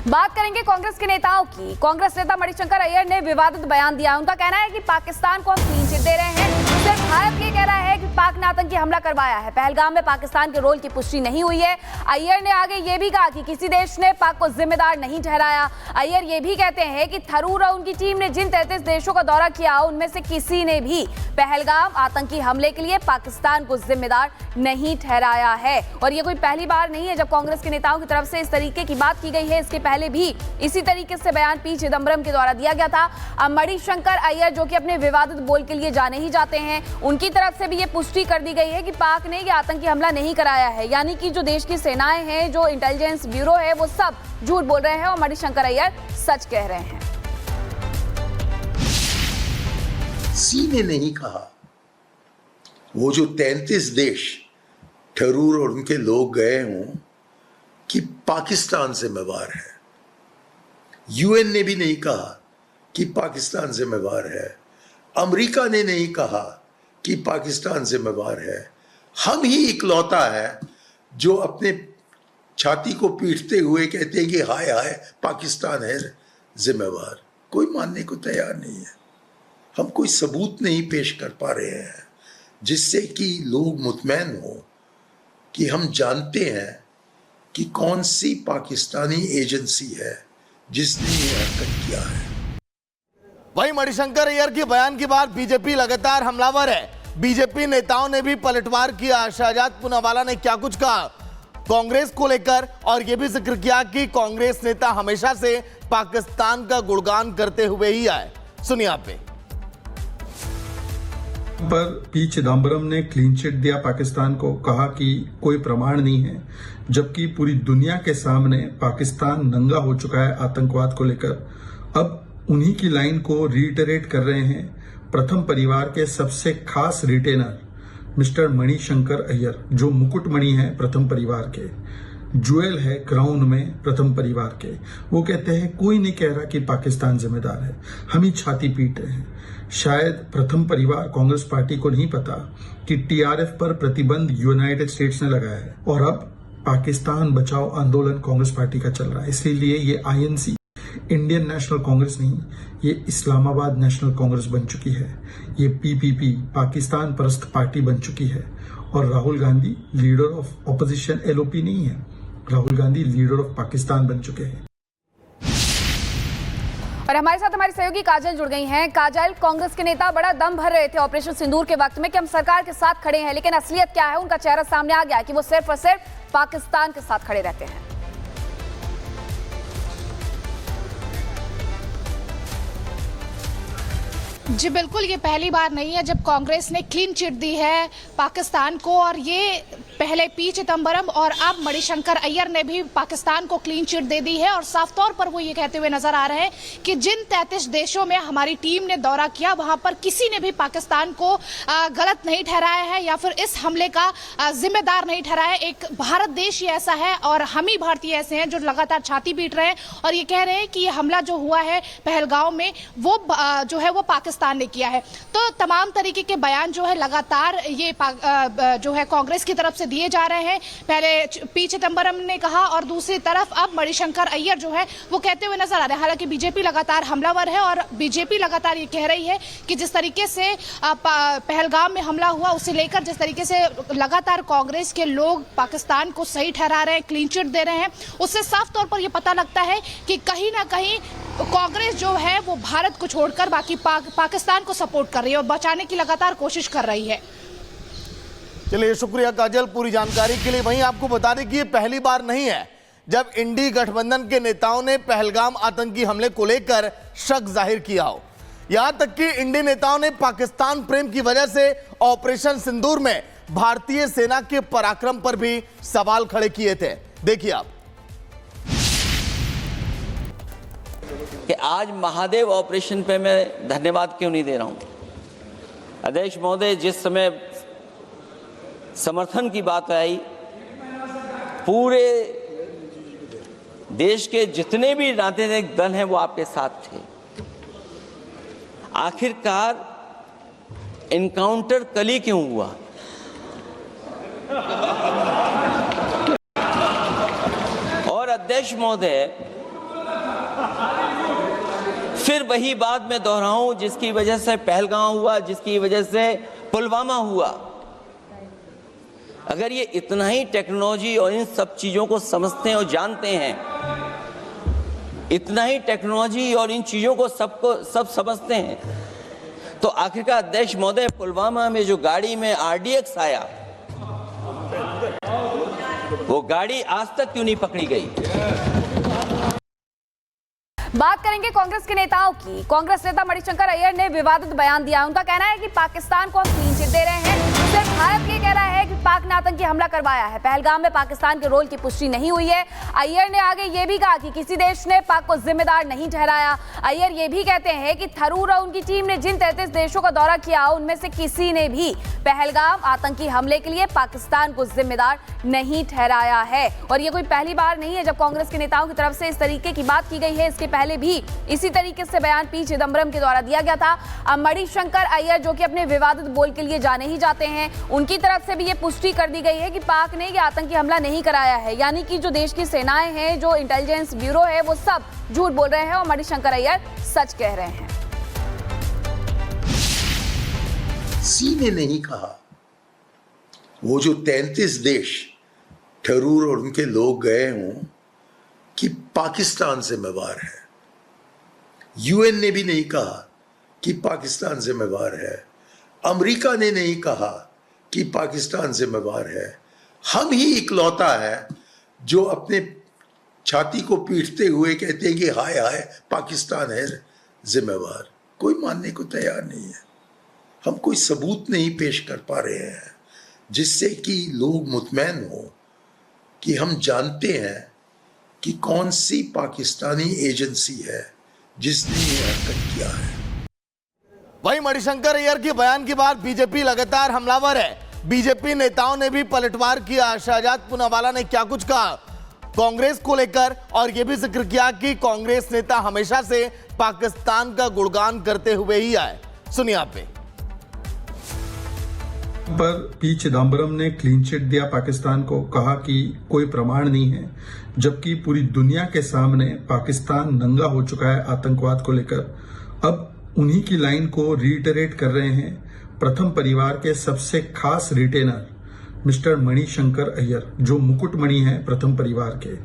बात करेंगे कांग्रेस के नेताओं की। कांग्रेस नेता मणिशंकर अय्यर ने विवादित बयान दिया। उनका कहना है कि पाकिस्तान को हम क्लीन चिट दे रहे हैं। सिर्फ भारत ये कह रहा है कि पाक ने आतंकी हमला करवाया है। पहलगाम में पाकिस्तान के रोल की पुष्टि नहीं हुई है। अय्यर ने आगे ये भी कहा कि किसी देश ने पाक को जिम्मेदार नहीं ठहराया। अय्यर ये भी कहते हैं कि थरूर और उनकी टीम ने जिन 33 देशों का दौरा किया उनमें से किसी ने भी पहलगाम आतंकी हमले के लिए पाकिस्तान को जिम्मेदार नहीं ठहराया है। और ये कोई पहली बार नहीं है जब कांग्रेस के नेताओं की तरफ से इस तरीके की बात की गई है। इसके पहले भी इसी तरीके से बयान पी चिदंबरम के द्वारा दिया गया था। अब मणिशंकर अय्यर जो कि अपने विवादित बोल के लिए जाने ही जाते हैं, उनकी तरफ से भी ये पुष्टि कर दी गई है कि पाक ने ये आतंकी हमला नहीं कराया है। यानी कि जो देश की सेनाएं हैं, जो इंटेलिजेंस ब्यूरो है, वो सब झूठ बोल रहे हैं और मणिशंकर अय्यर सच कह रहे हैं। किसी ने नहीं कहा वो जो 33 देश थरूर और उनके लोग गए हों कि पाकिस्तान जिम्मेवार है। यूएन ने भी नहीं कहा कि पाकिस्तान जिम्मेवार है। अमेरिका ने नहीं कहा कि पाकिस्तान जिम्मेवार है। हम ही इकलौता है जो अपने छाती को पीटते हुए कहते हैं कि हाय हाय पाकिस्तान है जिम्मेवार। कोई मानने को तैयार नहीं है। हम कोई सबूत नहीं पेश कर पा रहे हैं जिससे कि लोग मुतमैन हो कि हम जानते हैं कि कौन सी पाकिस्तानी एजेंसी है जिसने ये हरकत किया है। वहीं मणिशंकर अय्यर के बयान के बाद बीजेपी लगातार हमलावर है। बीजेपी नेताओं ने भी पलटवार किया। शहजाद पूनावाला ने क्या कुछ कहा कांग्रेस को लेकर, और यह भी जिक्र किया कि कांग्रेस नेता हमेशा से पाकिस्तान का गुणगान करते हुए ही आए। सुनिए आप भी। पर पी चिदंबरम ने क्लीन चिट दिया पाकिस्तान को, कहा कि कोई प्रमाण नहीं है, जबकि पूरी दुनिया के सामने पाकिस्तान नंगा हो चुका है आतंकवाद को लेकर। अब उन्हीं की लाइन को रीइटरेट कर रहे हैं प्रथम परिवार के सबसे खास रिटेनर मिस्टर मणिशंकर अय्यर, जो मुकुटमणि है प्रथम परिवार के, ज्वेल है क्राउन में प्रथम परिवार के। वो कहते हैं कोई नहीं कह रहा कि पाकिस्तान जिम्मेदार है, हम ही छाती पीट रहे हैं। शायद प्रथम परिवार कांग्रेस पार्टी को नहीं पता कि टीआरएफ पर प्रतिबंध यूनाइटेड स्टेट्स ने लगाया है और अब पाकिस्तान बचाओ आंदोलन कांग्रेस पार्टी का चल रहा है। इसलिए ये आईएनसी इंडियन नेशनल कांग्रेस नहीं, ये इस्लामाबाद नेशनल कांग्रेस बन चुकी है। ये पीपीपी पाकिस्तान परस्त पार्टी बन चुकी है। और Rahul Gandhi leader of opposition LOP नहीं है, राहुल गांधी लीडर ऑफ पाकिस्तान बन चुके हैं। और हमारे साथ हमारी सहयोगी काजल जुड़ गई हैं। काजल, कांग्रेस के नेता बड़ा दम भर रहे थे ऑपरेशन सिंदूर के वक्त में कि हम सरकार के साथ खड़े हैं, लेकिन असलियत क्या है? उनका चेहरा सामने आ गया कि वो सिर्फ और सिर्फ पाकिस्तान के साथ खड़े रहते हैं। जी बिल्कुल, ये पहली बार नहीं है जब कांग्रेस ने क्लीन चिट दी है पाकिस्तान को। और ये पहले पी चिदंबरम और अब मणिशंकर अय्यर ने भी पाकिस्तान को क्लीन चिट दे दी है। और साफ तौर पर वो ये कहते हुए नजर आ रहे हैं कि जिन 33 देशों में हमारी टीम ने दौरा किया वहां पर किसी ने भी पाकिस्तान को गलत नहीं ठहराया है या फिर इस हमले का जिम्मेदार नहीं ठहराया। एक भारत देश ही ऐसा है और हम ही भारतीय ऐसे हैं जो लगातार छाती पीट रहे हैं और ये कह रहे हैं कि ये हमला जो हुआ है पहलगाम में वो जो है वो पाकिस्तान ने किया है। तो तमाम तरीके के बयान जो है लगातार ये जो है कांग्रेस की तरफ से दिए जा रहे हैं। पहले पी चिदंबरम ने कहा और दूसरी तरफ अब मणिशंकर अय्यर जो है वो कहते हुए नजर आ रहे हैं। हालांकि बीजेपी लगातार हमलावर है और बीजेपी लगातार ये कह रही है कि जिस तरीके से पहलगाम में हमला हुआ उसे लेकर जिस तरीके से लगातार कांग्रेस के लोग पाकिस्तान को सही ठहरा रहे हैं, क्लीन चिट दे रहे हैं, उससे साफ तौर पर यह पता लगता है कि कहीं ना कहीं कांग्रेस जो है वो भारत को छोड़कर बाकी पाकिस्तान को सपोर्ट कर रही है और बचाने की लगातार कोशिश कर रही है। चलिए, शुक्रिया काजल पूरी जानकारी के लिए। वहीं आपको बता दें कि ये पहली बार नहीं है जब इंडी गठबंधन के नेताओं ने पहलगाम आतंकी हमले को लेकर शक जाहिर किया हो। यहां तक कि इंडी नेताओं ने पाकिस्तान प्रेम की वजह से ऑपरेशन सिंदूर में भारतीय सेना के पराक्रम पर भी सवाल खड़े किए थे। देखिए आप कि आज महादेव ऑपरेशन पे मैं धन्यवाद क्यों नहीं दे रहा हूं। अध्यक्ष महोदय, जिस समय समर्थन की बात आई, पूरे देश के जितने भी राजनीतिक दल हैं वो आपके साथ थे। आखिरकार इनकाउंटर कल ही क्यों हुआ? और अध्यक्ष महोदय, फिर वही बात मैं दोहराऊं जिसकी वजह से पहलगाम हुआ, जिसकी वजह से पुलवामा हुआ। अगर ये इतना ही टेक्नोलॉजी और इन सब चीजों को समझते हैं और जानते हैं, इतना ही टेक्नोलॉजी और इन चीजों को सब समझते हैं, तो आखिरकार अध्यक्ष महोदय पुलवामा में जो गाड़ी में RDX आया, वो गाड़ी आज तक क्यों नहीं पकड़ी गई? बात करेंगे कांग्रेस के नेताओं की। कांग्रेस नेता मणिशंकर अय्यर ने विवादित बयान दिया। उनका कहना है कि पाकिस्तान को हम क्लीन चिट दे रहे हैं। सिर्फ भारत ये कह रहा है कि पाक ने आतंकी हमला करवाया है। पहलगाम में पाकिस्तान के रोल की पुष्टि नहीं हुई है। अय्यर ने आगे ये भी कहा कि किसी देश ने पाक को जिम्मेदार नहीं ठहराया। अय्यर ये भी कहते हैं कि थरूर और उनकी टीम ने जिन 33 देशों का दौरा किया, उनमें से किसी ने भी पहलगाम आतंकी हमले के लिए पाकिस्तान को जिम्मेदार नहीं ठहराया है। और ये कोई पहली बार नहीं है जब कांग्रेस के नेताओं की तरफ से इस तरीके की बात की गई है। इसके पहले भी इसी तरीके से बयान पी चिदम्बरम के द्वारा दिया गया था। अब मणिशंकर अय्यर, जो कि अपने विवादित बोल के लिए जाने ही जाते हैं, उनकी तरफ से भी ये पुष्टि कर दी गई है कि पाक ने ये आतंकी हमला नहीं कराया है। यानी कि जो देश की सेनाएं हैं, जो इंटेलिजेंस ब्यूरो है, वो सब झूठ बोल रहे हैं और मणिशंकर अय्यर सच कह रहे हैं। सी ने नहीं कहा। वो जो 33 देश थरूर और उनके लोग गए हों कि पाकिस्तान जिम्मेवार है। यूएन ने भी नहीं कहा कि पाकिस्तान जिम्मेवार है। अमेरिका ने नहीं कहा कि पाकिस्तान जिम्मेवार है। हम ही इकलौता है जो अपने छाती को पीटते हुए कहते हैं कि हाय हाय पाकिस्तान है जिम्मेवार। कोई मानने को तैयार नहीं है। हम कोई सबूत नहीं पेश कर पा रहे हैं जिससे कि लोग मुतमैन हो कि हम जानते हैं कि कौन सी पाकिस्तानी एजेंसी है जिसने ये हरकत किया है। वहीं मणिशंकर अय्यर के बयान के बाद बीजेपी लगातार हमलावर है। बीजेपी नेताओं ने भी पलटवार किया। शहजाद पूनावाला ने क्या कुछ कहा कांग्रेस को लेकर, और यह भी जिक्र किया कि कांग्रेस नेता हमेशा से पाकिस्तान का गुणगान करते हुए ही आए। सुनिए आप भी। पर पी चिदम्बरम ने क्लीन चिट दिया पाकिस्तान को, कहा कि कोई प्रमाण नहीं है, जबकि पूरी दुनिया के सामने पाकिस्तान नंगा हो चुका है आतंकवाद को लेकर। अब उन्हीं की लाइन को रीइटरेट कर रहे हैं प्रथम परिवार के सबसे खास रिटेनर मिस्टर मणिशंकर अय्यर, जो मुकुटमणि है प्रथम परिवार के,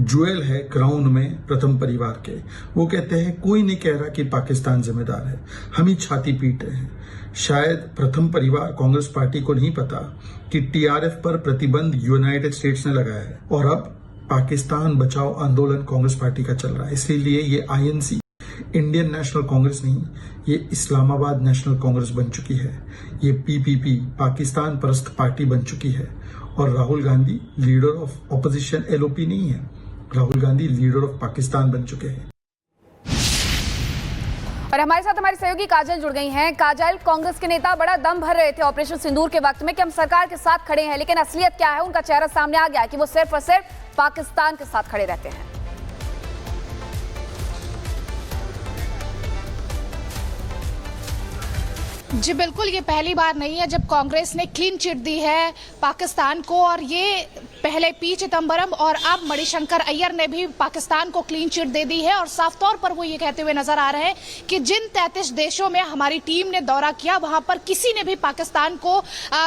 ज्वेल है क्राउन में प्रथम परिवार के। वो कहते हैं कोई नहीं कह रहा कि पाकिस्तान जिम्मेदार है, हम ही छाती पीट रहे हैं। शायद प्रथम परिवार कांग्रेस पार्टी को नहीं पता कि टीआरएफ पर प्रतिबंध यूनाइटेड स्टेट्स ने लगाया है और अब पाकिस्तान बचाओ आंदोलन कांग्रेस पार्टी का चल रहा है। इसलिए ये आईएनसी इंडियन नेशनल कांग्रेस नहीं, ये इस्लामाबाद नेशनल कांग्रेस बन चुकी है। ये पीपीपी पाकिस्तान परस्त पार्टी बन चुकी है। और Rahul Gandhi leader of opposition LOP नहीं है, राहुल गांधी लीडर ऑफ पाकिस्तान बन चुके हैं। और हमारे साथ हमारी सहयोगी काजल जुड़ गई हैं। काजल, कांग्रेस के नेता बड़ा दम भर रहे थे ऑपरेशन सिंदूर के वक्त में कि हम सरकार के साथ खड़े हैं, लेकिन असलियत क्या है? उनका चेहरा सामने आ गया कि वो सिर्फ और सिर्फ पाकिस्तान के साथ खड़े रहते हैं। जी बिल्कुल, ये पहली बार नहीं है जब कांग्रेस ने क्लीन चिट दी है पाकिस्तान को, और ये पहले पी चिदम्बरम और अब मणिशंकर अय्यर ने भी पाकिस्तान को क्लीन चिट दे दी है। और साफ तौर पर वो ये कहते हुए नजर आ रहे हैं कि जिन 33 देशों में हमारी टीम ने दौरा किया, वहां पर किसी ने भी पाकिस्तान को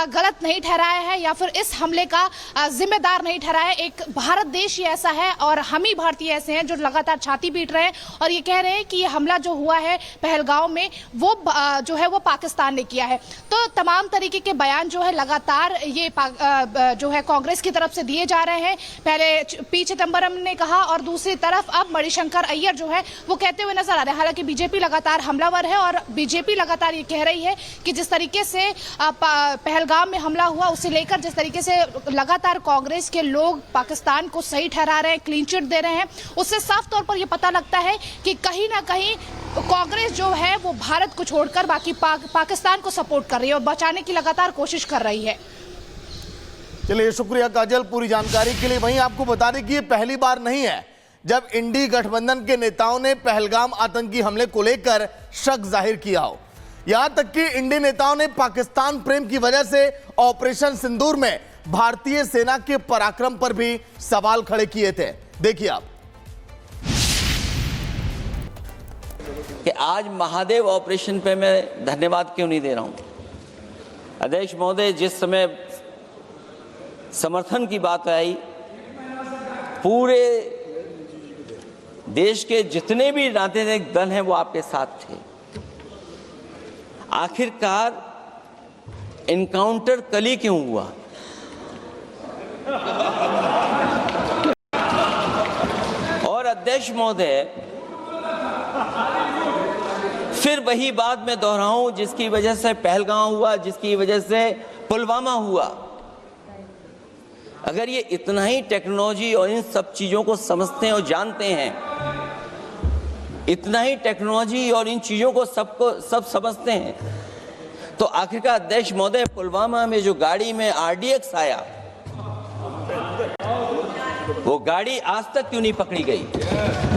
गलत नहीं ठहराया है या फिर इस हमले का जिम्मेदार नहीं ठहराया। एक भारत देश ही ऐसा है और हम ही भारतीय ऐसे हैं जो लगातार छाती पीट रहे हैं और ये कह रहे हैं कि ये हमला जो हुआ है पहलगाम में, वो जो है वो पाकिस्तान ने किया है। तो तमाम तरीके के बयान जो है लगातार ये जो है कांग्रेस की तरफ से दिए जा रहे हैं। पहले पी चिदम्बरम ने कहा और दूसरी तरफ अब मणिशंकर अय्यर जो है वो कहते हुए नजर आ रहे हैं। हालांकि बीजेपी लगातार हमलावर है और बीजेपी लगातार ये कह रही है कि जिस तरीके से पहलगाम में हमला हुआ उसे लेकर जिस तरीके से लगातार कांग्रेस के लोग पाकिस्तान को सही ठहरा रहे हैं, क्लीन चिट दे रहे हैं, उससे साफ तौर पर यह पता लगता है कि कहीं ना कहीं कांग्रेस जो है वो भारत को छोड़कर बाकी पाकिस्तान को सपोर्ट कर रही है और बचाने की लगातार कोशिश कर रही है। चलिए, शुक्रिया काजल पूरी जानकारी के लिए। वहीं आपको बता दें कि ये पहली बार नहीं है जब इंडी गठबंधन के नेताओं ने पहलगाम आतंकी हमले को लेकर शक जाहिर किया हो। यहां तक कि इंडी नेताओं ने पाकिस्तान प्रेम की वजह से ऑपरेशन सिंदूर में भारतीय सेना के पराक्रम पर भी सवाल खड़े किए थे। देखिए आप। कि आज महादेव ऑपरेशन पे मैं धन्यवाद क्यों नहीं दे रहा हूं। अध्यक्ष महोदय, जिस समय समर्थन की बात आई, पूरे देश के जितने भी राजनीतिक दल हैं वो आपके साथ थे। आखिरकार इनकाउंटर कल ही क्यों हुआ? और अध्यक्ष महोदय, फिर वही बात मैं दोहराऊं जिसकी वजह से पहलगाम हुआ, जिसकी वजह से पुलवामा हुआ। अगर ये इतना ही टेक्नोलॉजी और इन सब चीजों को समझते हैं और जानते हैं, इतना ही टेक्नोलॉजी और इन चीजों को सब समझते हैं, तो आखिरकार अध्यक्ष महोदय, पुलवामा में जो गाड़ी में RDX आया, वो गाड़ी आज तक क्यों नहीं पकड़ी गई?